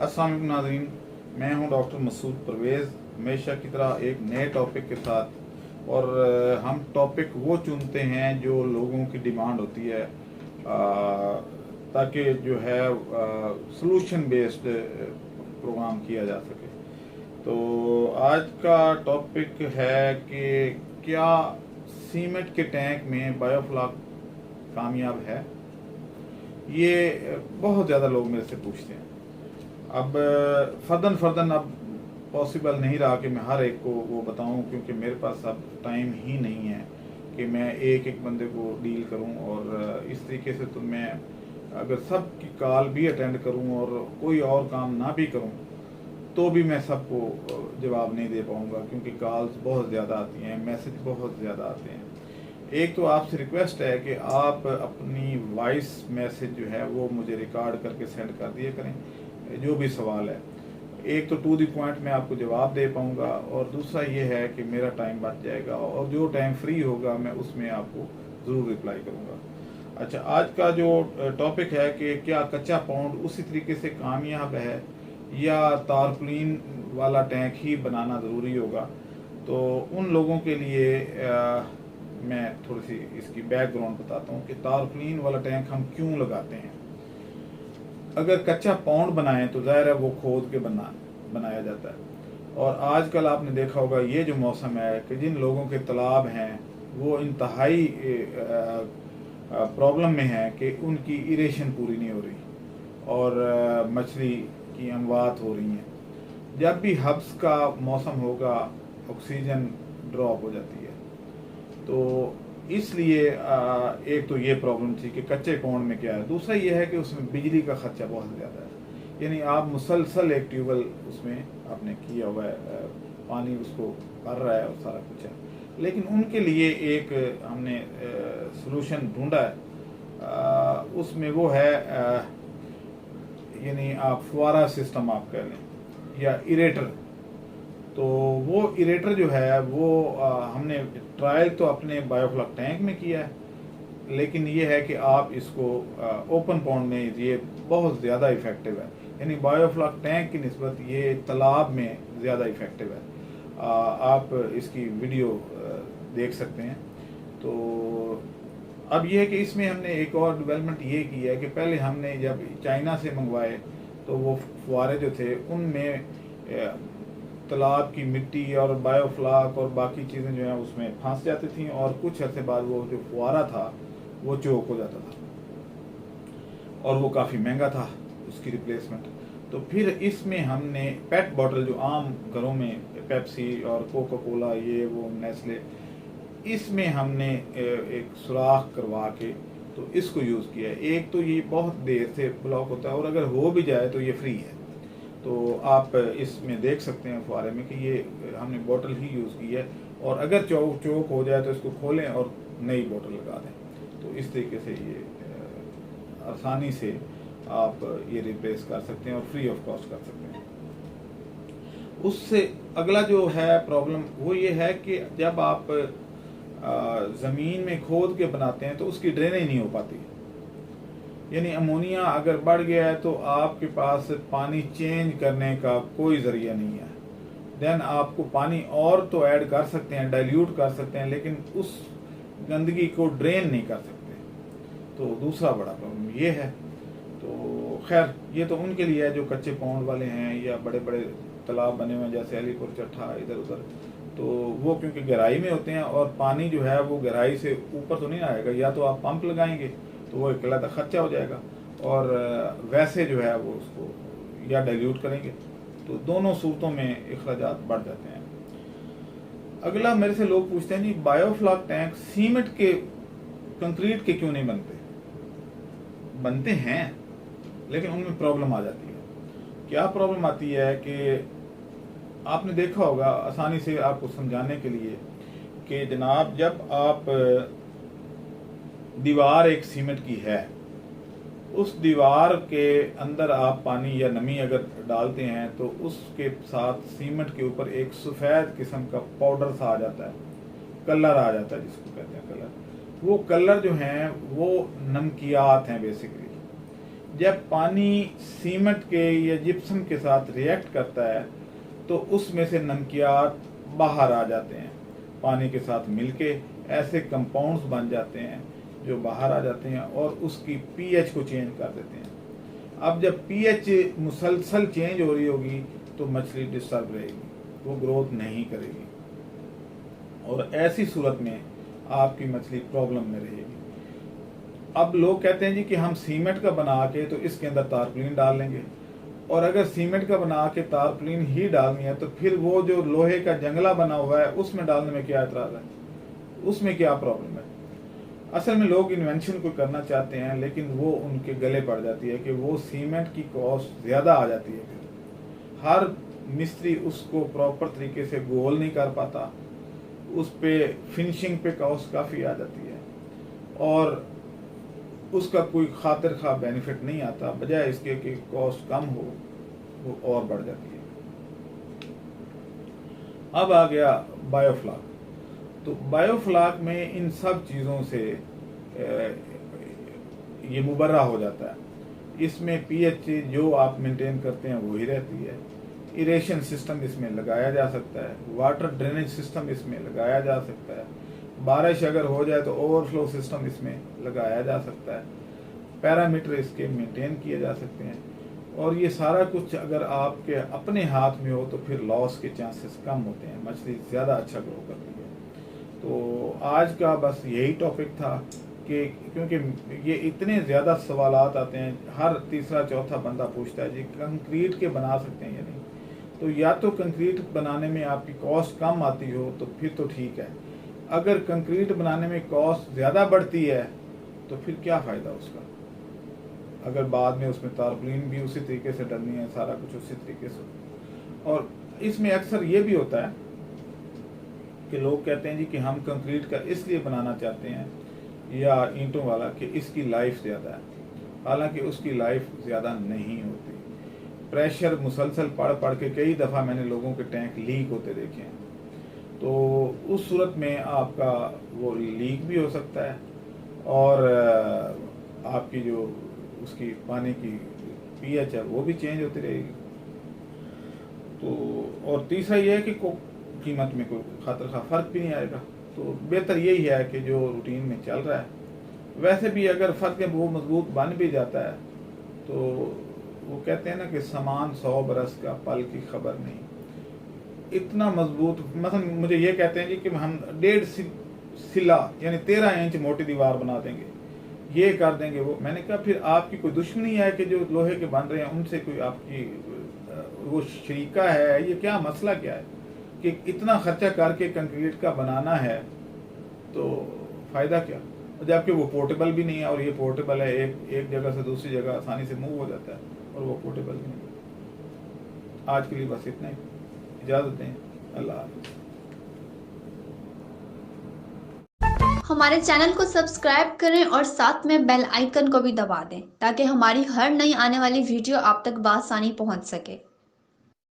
अस्सलाम वालेकुम नाज़रीन, मैं हूं डॉक्टर मसूद परवेज़, हमेशा की तरह एक नए टॉपिक के साथ। और हम टॉपिक वो चुनते हैं जो लोगों की डिमांड होती है, ताकि जो है सॉल्यूशन बेस्ड प्रोग्राम किया जा सके। तो आज का टॉपिक है कि क्या सीमेंट के टैंक में बायोफ्लॉक कामयाब है। ये बहुत ज़्यादा लोग मेरे से पूछते हैं। अब फर्दन अब पॉसिबल नहीं रहा कि मैं हर एक को वो बताऊं, क्योंकि मेरे पास अब टाइम ही नहीं है कि मैं एक एक बंदे को डील करूं। और इस तरीके से तो मैं अगर सब की कॉल भी अटेंड करूं और कोई और काम ना भी करूं तो भी मैं सबको जवाब नहीं दे पाऊंगा, क्योंकि कॉल्स बहुत ज़्यादा आती हैं, मैसेज बहुत ज़्यादा आते हैं। एक तो आपसे रिक्वेस्ट है कि आप अपनी वॉइस मैसेज जो है वो मुझे रिकॉर्ड करके सेंड कर दिया करें, जो भी सवाल है। एक तो टू द पॉइंट मैं आपको जवाब दे पाऊंगा, और दूसरा ये है कि मेरा टाइम बच जाएगा और जो टाइम फ्री होगा मैं उसमें आपको ज़रूर रिप्लाई करूंगा। अच्छा, आज का जो टॉपिक है कि क्या कच्चा पाउंड उसी तरीके से कामयाब है या तारपुलिन वाला टैंक ही बनाना ज़रूरी होगा। तो उन लोगों के लिए मैं थोड़ी सी इसकी बैकग्राउंड बताता हूँ कि तारपुलिन वाला टैंक हम क्यों लगाते हैं। अगर कच्चा पाउंड बनाएं तो ज़ाहिर है वो खोद के बनाया जाता है। और आजकल आपने देखा होगा ये जो मौसम है कि जिन लोगों के तालाब हैं वो इंतहाई प्रॉब्लम में है कि उनकी इरेशन पूरी नहीं हो रही और मछली की अमवात हो रही हैं। जब भी हब्स का मौसम होगा ऑक्सीजन ड्रॉप हो जाती है। तो इसलिए एक तो ये प्रॉब्लम थी कि कच्चे पाउंड में क्या है। दूसरा ये है कि उसमें बिजली का खर्चा बहुत ज़्यादा है, यानी आप मुसलसल एक ट्यूबवेल उसमें आपने किया हुआ है, पानी उसको भर रहा है और सारा कुछ है। लेकिन उनके लिए एक हमने सलूशन ढूंढा है, उसमें वो है यानी आप फुवारा सिस्टम आप कह लें या इरेटर। तो वो इरेटर जो है वो हमने ट्रायल तो अपने बायोफ्लॉक टैंक में किया है, लेकिन ये है कि आप इसको ओपन पाउंड में ये बहुत ज़्यादा इफ़ेक्टिव है, यानी बायोफ्लॉक टैंक की निस्बत ये तालाब में ज़्यादा इफ़ेक्टिव है। आप इसकी वीडियो देख सकते हैं। तो अब ये है कि इसमें हमने एक और डेवलपमेंट ये की है कि पहले हमने जब चाइना से मंगवाए तो वो फुवारे जो थे उनमें तालाब की मिट्टी और बायोफ्लॉक और बाकी चीज़ें जो हैं उसमें फंस जाती थी, और कुछ अर्से बाद वो जो फुवारा था वो चोक हो जाता था और वो काफ़ी महंगा था उसकी रिप्लेसमेंट। तो फिर इसमें हमने पेट बॉटल जो आम घरों में पेप्सी और कोका कोला ये वो नेस्ले, इसमें हमने एक सुराख करवा के तो इसको यूज़ किया है। एक तो ये बहुत देर से ब्लॉक होता है और अगर हो भी जाए तो ये फ्री है। तो आप इसमें देख सकते हैं फुवारे में कि ये हमने बोतल ही यूज़ की है, और अगर चोक हो जाए तो इसको खोलें और नई बोतल लगा दें। तो इस तरीके से ये आसानी से आप ये रिप्लेस कर सकते हैं और फ्री ऑफ कॉस्ट कर सकते हैं। उससे अगला जो है प्रॉब्लम वो ये है कि जब आप ज़मीन में खोद के बनाते हैं तो उसकी ड्रेनेज नहीं हो पाती, यानी अमोनिया अगर बढ़ गया है तो आपके पास पानी चेंज करने का कोई ज़रिया नहीं है। देन आपको पानी और तो ऐड कर सकते हैं, डाइल्यूट कर सकते हैं, लेकिन उस गंदगी को ड्रेन नहीं कर सकते। तो दूसरा बड़ा प्रॉब्लम ये है। तो खैर ये तो उनके लिए है जो कच्चे पाउंड वाले हैं या बड़े बड़े तालाब बने हुए हैं जैसे अलीपुर चट्ठा इधर उधर। तो वो क्योंकि गहराई में होते हैं और पानी जो है वो गहराई से ऊपर तो नहीं आएगा, या तो आप पंप लगाएंगे तो वो एक अलग खर्चा हो जाएगा, और वैसे जो है वो उसको या डाइल्यूट करेंगे, तो दोनों सूरतों में अखराजात बढ़ जाते हैं। अगला मेरे से लोग पूछते हैं जी बायोफ्लॉक टैंक सीमेंट के कंक्रीट के क्यों नहीं बनते। बनते हैं लेकिन उनमें प्रॉब्लम आ जाती है। क्या प्रॉब्लम आती है कि आपने देखा होगा, आसानी से आपको समझाने के लिए, कि जनाब जब आप दीवार एक सीमेंट की है, उस दीवार के अंदर आप पानी या नमी अगर डालते हैं तो उसके साथ सीमेंट के ऊपर एक सफ़ेद किस्म का पाउडर सा आ जाता है, कलर आ जाता है जिसको कहते हैं कलर। वो कलर जो हैं वो नमकियात हैं बेसिकली, जब पानी सीमेंट के या जिप्सम के साथ रिएक्ट करता है तो उसमें से नमकियात बाहर आ जाते हैं, पानी के साथ मिलके ऐसे कंपाउंड्स बन जाते हैं जो बाहर आ जाते हैं और उसकी पीएच को चेंज कर देते हैं। अब जब पीएच मुसलसल चेंज हो रही होगी तो मछली डिस्टर्ब रहेगी, वो ग्रोथ नहीं करेगी और ऐसी सूरत में आपकी मछली प्रॉब्लम में रहेगी। अब लोग कहते हैं जी कि हम सीमेंट का बना के तो इसके अंदर तारपुलिन डाल लेंगे, और अगर सीमेंट का बना के तारपुलिन ही डालनी है तो फिर वो जो लोहे का जंगला बना हुआ है उसमें डालने में क्या एतराज है, उसमें क्या प्रॉब्लम है। असल में लोग इन्वेंशन को करना चाहते हैं लेकिन वो उनके गले पड़ जाती है कि वो सीमेंट की कॉस्ट ज़्यादा आ जाती है, फिर हर मिस्त्री उसको प्रॉपर तरीके से गोल नहीं कर पाता, उस पे फिनिशिंग पे कॉस्ट काफ़ी आ जाती है और उसका कोई खातिर खा बेनिफिट नहीं आता, बजाय इसके कि कॉस्ट कम हो वो और बढ़ जाती है। अब आ गया बायोफ्लाक। तो बायोफ्लाक में इन सब चीज़ों से ये मुबर्रा हो जाता है। इसमें पीएच जो आप मेंटेन करते हैं वही रहती है, इरेशन सिस्टम इसमें लगाया जा सकता है, वाटर ड्रेनेज सिस्टम इसमें लगाया जा सकता है, बारिश अगर हो जाए तो ओवरफ्लो सिस्टम इसमें लगाया जा सकता है, पैरामीटर इसके मेंटेन किए जा सकते हैं और ये सारा कुछ अगर आपके अपने हाथ में हो तो फिर लॉस के चांसेस कम होते हैं, मछली ज़्यादा अच्छा ग्रो करती है। तो आज का बस यही टॉपिक था कि क्योंकि ये इतने ज़्यादा सवालात आते हैं, हर तीसरा चौथा बंदा पूछता है जी कंक्रीट के बना सकते हैं या नहीं। तो या तो कंक्रीट बनाने में आपकी कॉस्ट कम आती हो तो फिर तो ठीक है, अगर कंक्रीट बनाने में कॉस्ट ज़्यादा बढ़ती है तो फिर क्या फ़ायदा उसका, अगर बाद में उसमें तारपुलिन भी उसी तरीके से डलनी है, सारा कुछ उसी तरीके से। और इसमें अक्सर ये भी होता है कि लोग कहते हैं जी कि हम कंक्रीट का इसलिए बनाना चाहते हैं या ईंटों वाला कि इसकी लाइफ ज़्यादा है, हालांकि उसकी लाइफ ज़्यादा नहीं होती। प्रेशर मुसलसल पढ़ पढ़ के कई दफ़ा मैंने लोगों के टैंक लीक होते देखे हैं, तो उस सूरत में आपका वो लीक भी हो सकता है और आपकी जो उसकी पानी की पीएच है वो भी चेंज होती रहेगी। तो और तीसरा ये है कि कीमत में कोई खातिर खा फर्क भी नहीं आएगा। तो बेहतर यही है कि जो रूटीन में चल रहा है, वैसे भी अगर फर्क वो मजबूत बन भी जाता है तो वो कहते हैं ना कि सामान 100 बरस का पल की खबर नहीं, इतना मजबूत। मतलब मुझे ये कहते हैं जी कि हम 1.5 सिला यानी 13 इंच मोटी दीवार बना देंगे, ये कर देंगे वो। मैंने कहा फिर आपकी कोई दुश्मनी है कि जो लोहे के बन रहे हैं उनसे कोई आपकी वो शरीका है, ये क्या मसला क्या है कि इतना खर्चा करके कंक्रीट का बनाना है तो फ़ायदा क्या, जबकि वो पोर्टेबल भी नहीं है और ये पोर्टेबल है, एक जगह से दूसरी जगह आसानी से मूव हो जाता है और वो पोर्टेबल भी नहीं। आज के लिए बस इतना ही, इजाज़त दें, अल्लाह हाफ़िज़। हमारे चैनल को सब्सक्राइब करें और साथ में बेल आइकन को भी दबा दें ताकि हमारी हर नई आने वाली वीडियो आप तक बआसानी पहुंच सके।